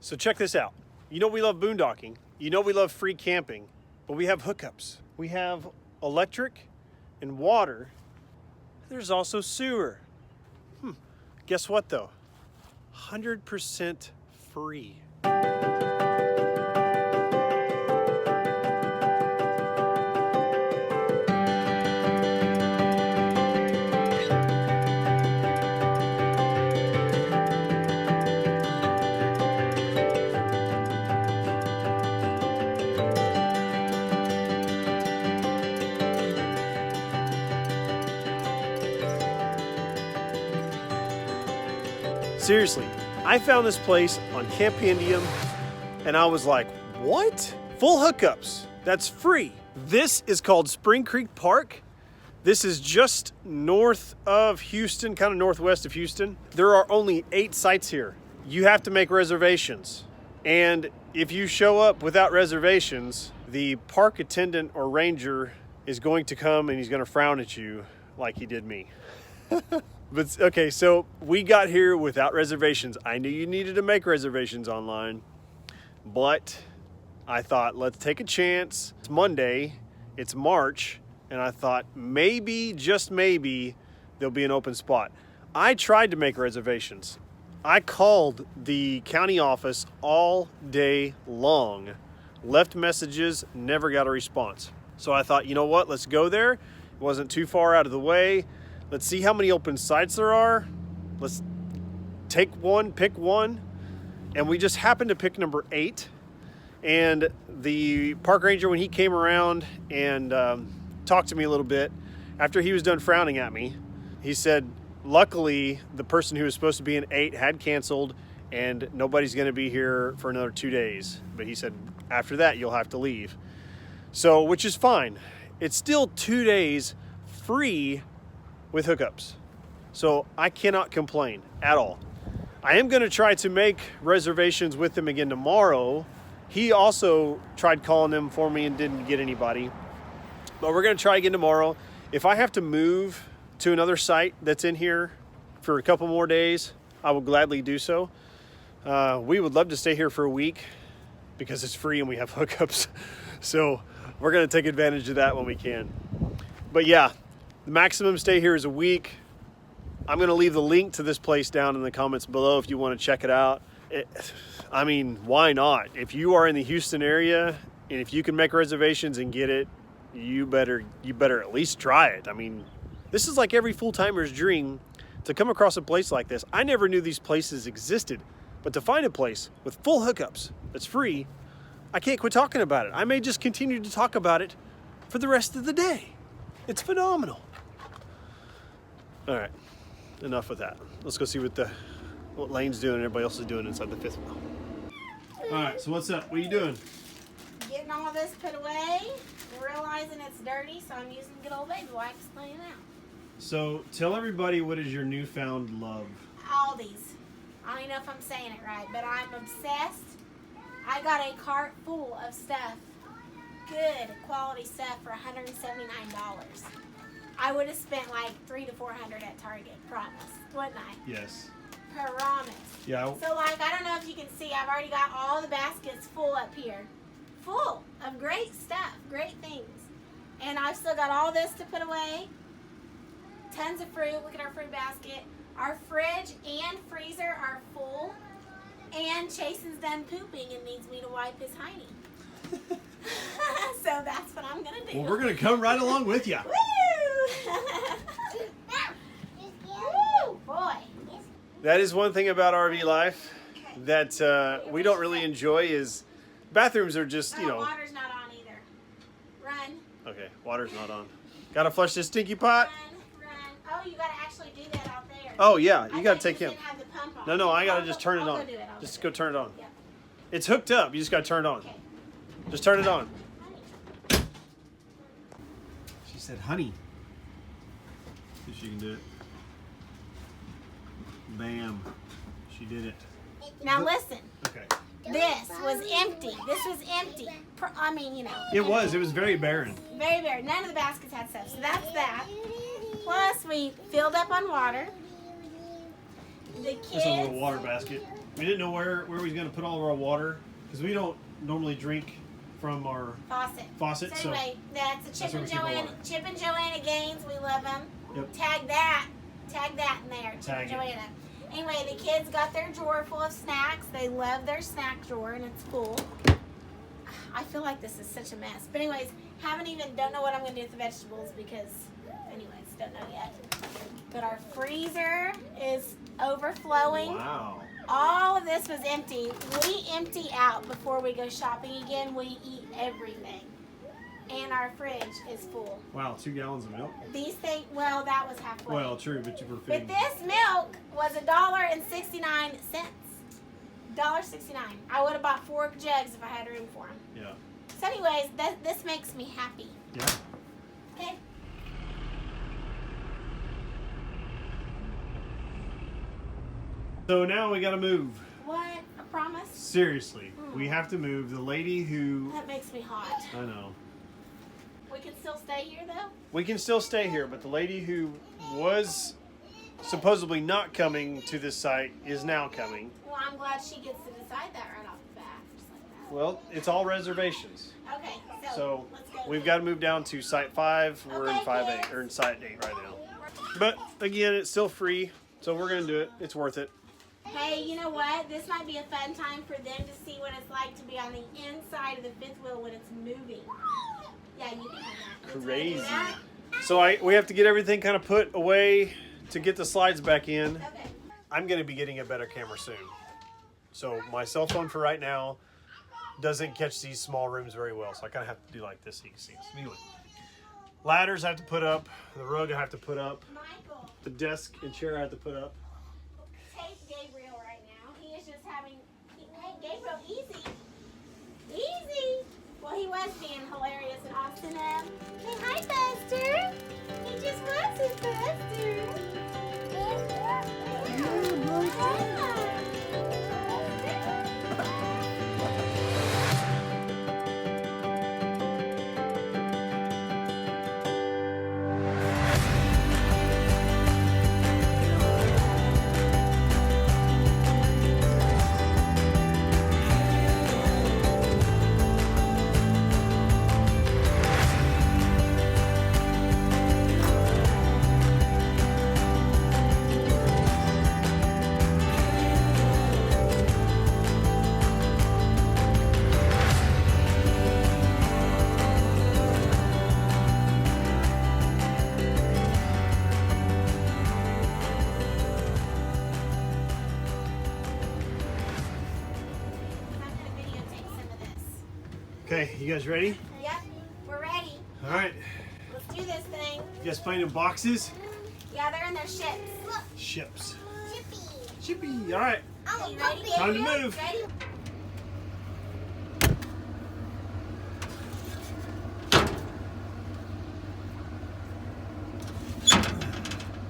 So check this out. You know we love boondocking. You know we love free camping, but we have hookups. We have electric and water. There's also sewer. Guess what though? 100% free. Seriously, I found this place on Campendium and I was like, what? Full hookups, that's free. This is called Spring Creek Park. This is just north of Houston, kind of northwest of Houston. There are only 8 sites here. You have to make reservations. And if you show up without reservations, the park attendant or ranger is going to come and he's gonna frown at you like he did me. But okay, so we got here without reservations. I knew you needed to make reservations online, but I thought, let's take a chance. It's Monday, it's March, and I thought maybe, just maybe, there'll be an open spot. I tried to make reservations. I called the county office all day long, left messages, never got a response. So I thought, you know what, let's go there. It wasn't too far out of the way. Let's see how many open sites there are. Let's take one, pick one. And we just happened to pick number 8. And the park ranger, when he came around and talked to me a little bit, after he was done frowning at me, he said, luckily, the person who was supposed to be in 8 had canceled and nobody's gonna be here for another 2 days. But he said, after that, you'll have to leave. So, which is fine. It's still 2 days free with hookups. So I cannot complain at all. I am gonna try to make reservations with them again tomorrow. He also tried calling them for me and didn't get anybody. But we're gonna try again tomorrow. If I have to move to another site that's in here for a couple more days, I will gladly do so. We would love to stay here for a week because it's free and we have hookups. So we're gonna take advantage of that when we can. But yeah, the maximum stay here is a week. I'm gonna leave the link to this place down in the comments below if you wanna check it out. I mean, why not? If you are in the Houston area and if you can make reservations and get it, you better at least try it. I mean, this is like every full-timer's dream to come across a place like this. I never knew these places existed, but to find a place with full hookups that's free, I can't quit talking about it. I may just continue to talk about it for the rest of the day. It's phenomenal. All right, enough with that. Let's go see what Lane's doing and everybody else is doing inside the 5th wheel. All right, so what's up? What are you doing? Getting all this put away, realizing it's dirty, so I'm using good old baby wipes cleaning out. So tell everybody, what is your newfound love? Aldi's. I don't even know if I'm saying it right, but I'm obsessed. I got a cart full of stuff, good quality stuff for $179. I would have spent like $300 to $400 at Target, promise, wouldn't I? Yes. Promise. Yeah. So like, I don't know if you can see, I've already got all the baskets full up here. Full of great stuff, great things. And I've still got all this to put away. Tons of fruit, look at our fruit basket. Our fridge and freezer are full. And Chasen's done pooping and needs me to wipe his hiney. So that's what I'm gonna do. Well, we're gonna come right along with you. Woo! Woo, boy. That is one thing about RV life that we don't really enjoy is bathrooms are just, you know. Water's not on either. Run. Okay, water's not on. Gotta flush this stinky pot. Run. Oh, you gotta actually do that out there. Oh yeah, you gotta take him. Didn't have the pump on. No, I gotta just turn it I'll on. Go do it. Just go turn it on. Yep. It's hooked up. You just gotta turn it on. Okay. Just turn it on. She said, "Honey." See if she can do it. Bam. She did it. Now listen. Okay. This was empty. This was empty. I mean, you know. It was very barren. Very, very. None of the baskets had stuff. So that's that. Plus, we filled up on water. The kids. Just a little water basket. We didn't know where we was gonna put all of our water because we don't normally drink from our faucet. So anyway, that's a Chip and Joanna Gaines. We love them. Yep. Tag that in there. Chip and Joanna. Anyway, the kids got their drawer full of snacks. They love their snack drawer, and it's full. I feel like this is such a mess. But anyways, don't know what I'm gonna do with the vegetables because, anyways, don't know yet. But our freezer is overflowing. Wow. All of this was empty. We empty out before we go shopping again. We eat everything. And our fridge is full. Wow, 2 gallons of milk? These things, well, that was halfway. Well, true, but you were feeding. But this milk was $1.69. $1.69. I would have bought 4 jugs if I had room for them. Yeah. So anyways, this makes me happy. Yeah. Okay. So now we gotta move. What? A promise? Seriously, we have to move. The lady who... That makes me hot. I know. We can still stay here though? We can still stay here, but the lady who was supposedly not coming to this site is now coming. Well, I'm glad she gets to decide that right off the bat. Just like that. Well, it's all reservations. Okay, So let's go. we've got to move down to site 5. We're in Okay, 5A, kids. or in site 8 right now. But again, it's still free, so we're gonna do it. It's worth it. Hey, you know what? This might be a fun time for them to see what it's like to be on the inside of the fifth wheel when it's moving. Yeah, you can have that. Crazy. So we have to get everything kind of put away to get the slides back in. Okay. I'm going to be getting a better camera soon. So my cell phone for right now doesn't catch these small rooms very well. So I kind of have to do like this so you can see this. Anyway, ladders I have to put up. The rug I have to put up. Michael, The desk and chair I have to put up. take Gabriel right now. He is just having... Hey, Gabriel, easy. Easy. Well, he was being hilarious in Austin. Say hi, Buster. He just was his Buster. Okay, you guys ready? Yep, we're ready. All right. Let's do this thing. You guys playing in boxes? Yeah, they're in their ships. Ships. Chippy. Chippy. All right. You ready, Time to Gabriel? move. Ready?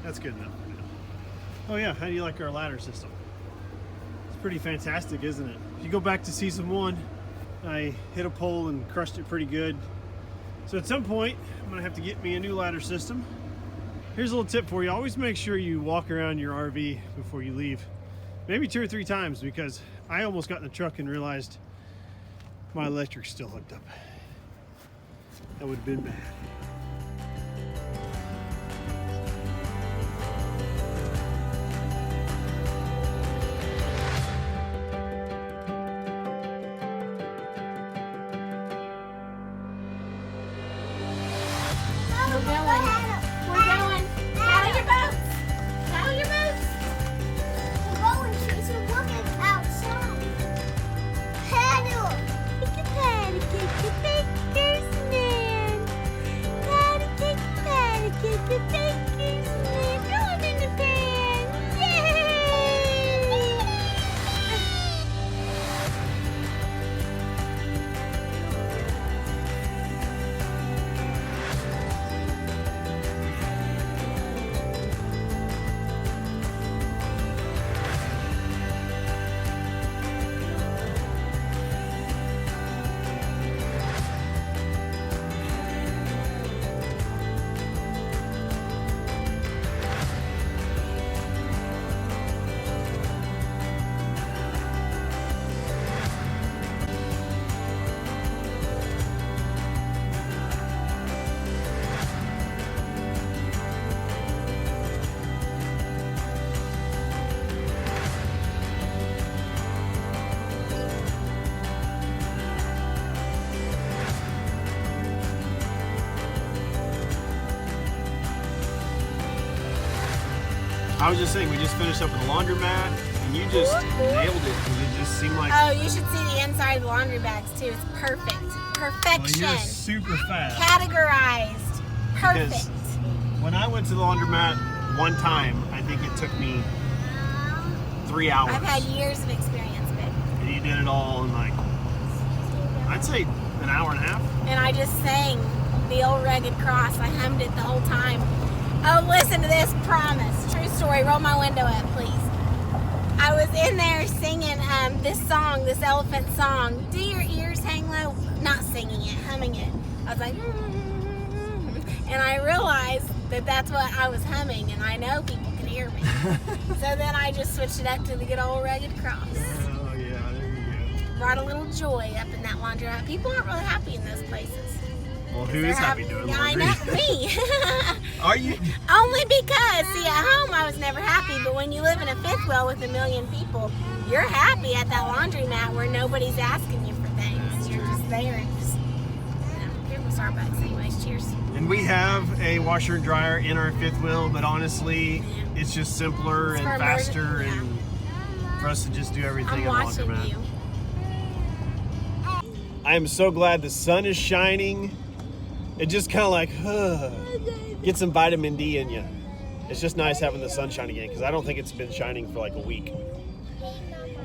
That's good enough. Oh yeah, how do you like our ladder system? It's pretty fantastic, isn't it? If you go back to season 1, I hit a pole and crushed it pretty good. So at some point, I'm gonna have to get me a new ladder system. Here's a little tip for you. Always make sure you walk around your RV before you leave. Maybe 2 or 3 times, because I almost got in the truck and realized my electric's still hooked up. That would have been bad. We're going. Paddle your boats. Paddle your boats. Paddle. Take a paddle, get the pictures, man. I was just saying, we just finished up with the laundromat, and you just nailed it. It just seemed like... Oh, you should see the inside of the laundry bags too. It's perfect. Perfection. Well, you're super fast. Categorized. Perfect. Because when I went to the laundromat one time, I think it took me 3 hours. I've had years of experience, babe. And you did it all in like, I'd say an hour and a half. And I just sang the old Rugged Cross. I hummed it the whole time. Oh, listen to this, promise. True story. Roll my window up, please. I was in there singing this song, this elephant song. Do your ears hang low? Not singing it, humming it. I was like, and I realized that that's what I was humming, and I know people can hear me. So then I just switched it up to the good old Rugged Cross. Oh, yeah, there you go. Brought a little joy up in that laundromat. People aren't really happy in those places. Well, who is happy doing laundry? I know, me. Are you? Only because, see, at home I was never happy, but when you live in a fifth wheel with 1 million people, you're happy at that laundromat where nobody's asking you for things. You're just there and just, here goes Starbucks anyways, cheers. And we have a washer and dryer in our fifth wheel, but honestly, it's just simpler and faster and for us to just do everything in the laundromat. You. I am so glad the sun is shining. It just kind of like, get some vitamin D in you. It's just nice having the sun shine again because I don't think it's been shining for like a week.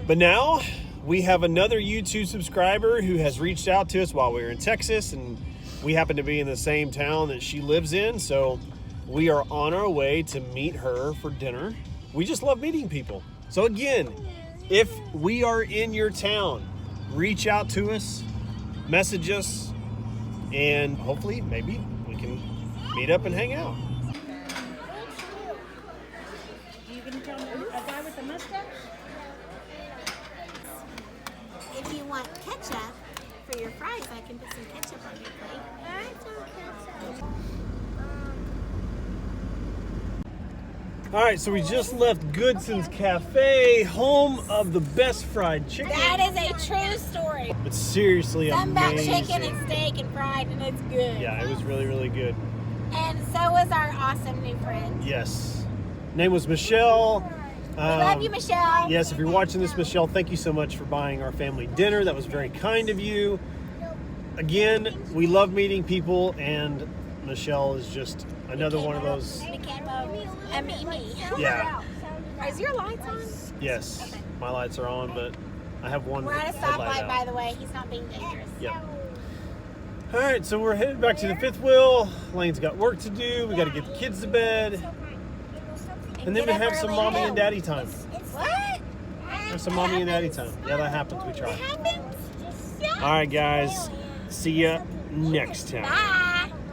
But now we have another YouTube subscriber who has reached out to us while we were in Texas, and we happen to be in the same town that she lives in. So we are on our way to meet her for dinner. We just love meeting people. So again, if we are in your town, reach out to us, message us, and hopefully maybe we can meet up and hang out. You gonna tell me a guy with a mustache? If you want ketchup for your fries, I can put some ketchup on your plate. All right, so we just left Goodson's Cafe, home of the best fried chicken. That is a true story. It's seriously Something about amazing. chicken and steak and fried, and it's good. Yeah, it was really, really good. And so was our awesome new friend. Yes. Name was Michelle. We love you, Michelle. Yes, if you're watching this, Michelle, thank you so much for buying our family dinner. That was very kind of you. Again, we love meeting people, and Michelle is just another one of those. Became a Mimi. Yeah. Is your lights on? Yes, Okay. my lights are on, but I have one We're at a headlight stoplight, out. by the way. He's not being dangerous. Yep. All right, so we're headed back to the fifth wheel. Lane's got work to do. We got to get the kids to bed. And then we get up have some early mommy too. and daddy time. What? There's some mommy and daddy time. Yeah, that happens. We try. It happens. All right, guys. See ya next time. Bye.